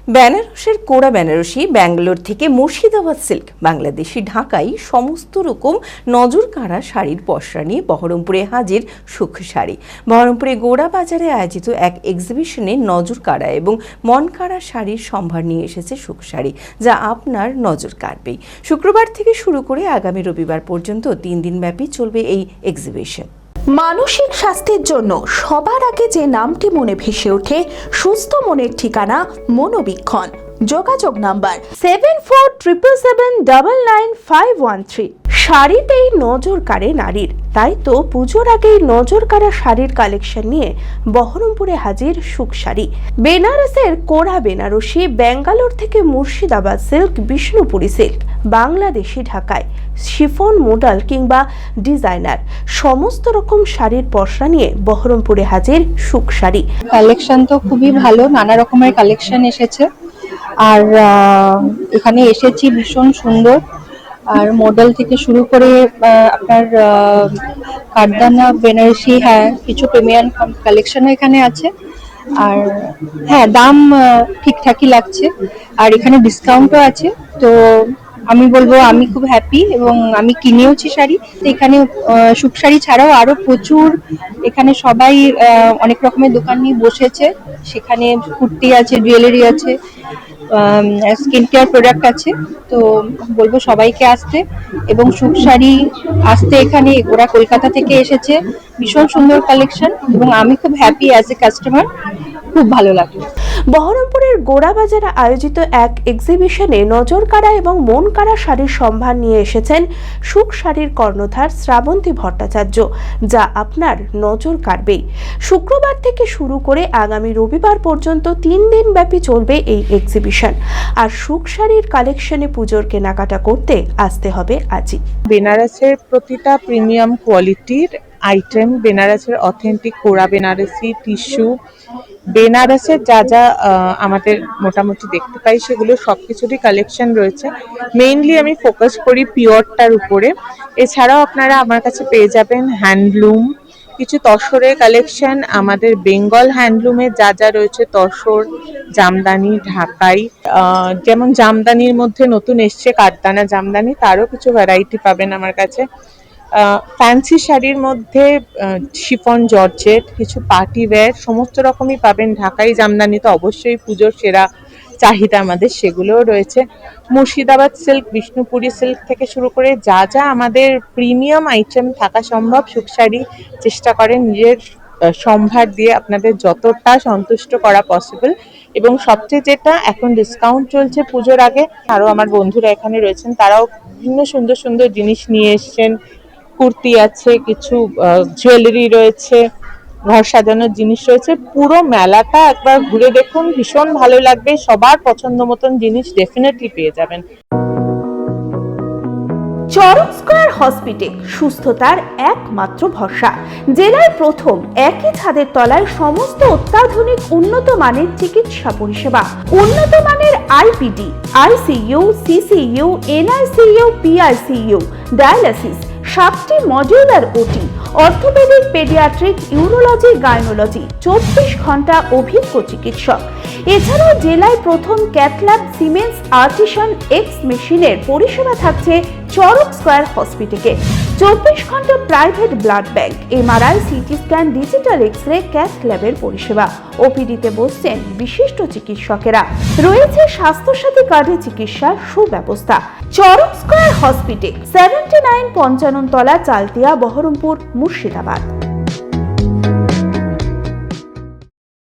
বেনারসের কোরা বেনারসি ব্যাঙ্গালোর থেকে মুর্শিদাবাদ সিল্ক বাংলাদেশি ঢাকাই সমস্ত রকম নজর কাড়া শাড়ির পসরা নিয়ে বহরমপুরে হাজির সুখ শাড়ি। বহরমপুরে গোড়া বাজারে আয়োজিত এক এক্সিবিশনে নজর কাড়া এবং মন কাড়া শাড়ির সম্ভার নিয়ে এসেছে সুখ শাড়ি, যা আপনার নজর কাড়বেই। শুক্রবার থেকে শুরু করে আগামী রবিবার পর্যন্ত 3 দিনব্যাপী চলবে এই এক্সিবিশন। মানসিক স্বাস্থ্যের জন্য সবার আগে যে নামটি মনে ভেসে ওঠে, সুস্থ মনের ঠিকানা মনোবীক্ষণ। যোগাযোগ নাম্বার 7477799513। শাড়িতেই নজর কাড়ে নারীর, তাই তো পুজোর আগেই নজর কাড়া শাড়ির কালেকশন নিয়ে বহরমপুরে হাজির সুখ শাড়ি। বেনারসের কোরা বেনারসি ব্যাঙ্গালোর থেকে মুর্শিদাবাদ সিল্ক, বিষ্ণুপুরি সিল্ক, বাংলাদেশি ঢাকায় শিফন মডেল কিংবা ডিজাইনার সমস্ত রকম শাড়ির পসরা নিয়ে বহরমপুরে হাজির সুখ শাড়ি। কালেকশন তো খুবই ভালো, নানা রকমের কালেকশন এসেছে। আর এখানে এসেছি ভীষণ সুন্দর, আর মডেল থেকে শুরু করে আপনার কারদানা বেনারসি, হ্যাঁ কিছু প্রিমিয়াম কালেকশন এখানে আছে। আর হ্যাঁ দাম ঠিকঠাকই লাগছে, আর এখানে ডিসকাউন্টও আছে। তো আমি বলবো আমি খুব হ্যাপি, এবং আমি কিনেওছি শাড়ি। এখানে সুখ শাড়ি ছাড়াও আরো প্রচুর এখানে সবাই অনেক রকমের দোকান নিয়ে বসেছে। সেখানে কুর্তি আছে, জুয়েলারি আছে, স্কিন কেয়ার প্রোডাক্ট আছে। তো বলবো সবাইকে আসতে, এবং সুখ শাড়ি আসতে। এখানে ওরা কলকাতা থেকে এসেছে, ভীষণ সুন্দর কালেকশন, এবং আমি খুব হ্যাপি অ্যাজ এ কাস্টমার। খুব ভালো লাগলো। বহরমপুরের গোড়া বাজারে আয়োজিত এক এক্সিবিশনে নজর কাড়া এবং মন কাড়া শাড়ির সম্ভার নিয়ে এসেছেন সুখ শাড়ির কর্ণধার শ্রাবন্তী ভট্টাচার্য, যা আপনার নজর কাড়বেই। শুক্রবার থেকে শুরু করে আগামী রবিবার পর্যন্ত 3 দিন ব্যাপী চলবে এই এক্সিবিশন। আর সুখ শাড়ির কালেকশনে পুজোর কেনাকাটা করতে আসতে হবে আজই। বেনারসের প্রতিটা প্রিমিয়াম কোয়ালিটির আইটেম, বেনারসের অথেন্টিক কোরা বেনারসি টিস্যু, বেনারসের যা যা আমাদের মোটামুটি দেখতে পাই সেগুলো সবকিছুরই কালেকশন রয়েছে। মেইনলি আমি ফোকাস করি পিওরটার উপরে। এছাড়াও আপনারা আমার কাছে পেয়ে যাবেন হ্যান্ডলুম, কিছু তসরের কালেকশন, আমাদের বেঙ্গল হ্যান্ডলুমের যা যা রয়েছে, তসর, জামদানি, ঢাকাই। যেমন জামদানির মধ্যে নতুন এসছে কারদানা জামদানি, তারও কিছু ভ্যারাইটি পাবেন আমার কাছে। ফ্যান্সি শাড়ির মধ্যে শিফন জর্জেট, কিছু পার্টি ওয়্যার, সমস্ত রকমই পাবেন। ঢাকাই জামদানি তো অবশ্যই পুজোর সেরা চাহিদা আমাদের, সেগুলোও রয়েছে। মুর্শিদাবাদ সিল্ক, বিষ্ণুপুরি সিল্ক থেকে শুরু করে যা যা আমাদের প্রিমিয়াম আইটেম থাকা সম্ভব, সুখ শাড়ি চেষ্টা করেন নিজের সম্ভার দিয়ে আপনাদের যতটা সন্তুষ্ট করা পসিবল। এবং সবচেয়ে যেটা এখন ডিসকাউন্ট চলছে পুজোর আগে, আরও আমার বন্ধুরা এখানে রয়েছেন, তারাও বিভিন্ন সুন্দর সুন্দর জিনিস নিয়ে এসছেন। কুর্তি আছে, কিছু জুয়েলারি রয়েছে, ঘর সাজানোর জিনিস রয়েছে। পুরো মেলাটা একবার ঘুরে দেখুন, ভীষণ ভালো লাগবে। সবার পছন্দ মতন জিনিস ডেফিনেটলি পেয়ে যাবেন। চরক স্কয়ার হসপিটাল সুস্থতার একমাত্র ভরসা। জেলায় প্রথম একই ছাদের তলায় সমস্ত অত্যাধুনিক উন্নত মানের চিকিৎসা পরিষেবা, উন্নত মানের IPD, ICU, CCU, NICU, PICU, dialysis, 7টি modular OT, orthopaedic, paediatric, urology, gynaecology, 24 ঘন্টা অভিজ্ঞ চিকিৎসক। এছাড়াও জেলায় প্রথম ক্যাথল্যাব, সিমেন্স, আর্টিসান এক্স মেশিনের পরিষেবা থাকছে চরক স্কয়ার হসপিটালে। 24 ঘন্টা private blood bank, MRI, CT scan, digital X-ray, cath ল্যাবের পরিষেবা। ওপিডিতে বসছেন বিশিষ্ট চিকিৎসকেরা। রয়েছে স্বাস্থ্যসাথী কার্ডে চিকিৎসার সুব্যবস্থা। চরক স্কয়ার হসপিটাল, 79 পঞ্চানন তলা, চালতিয়া, বহরমপুর, মুর্শিদাবাদ।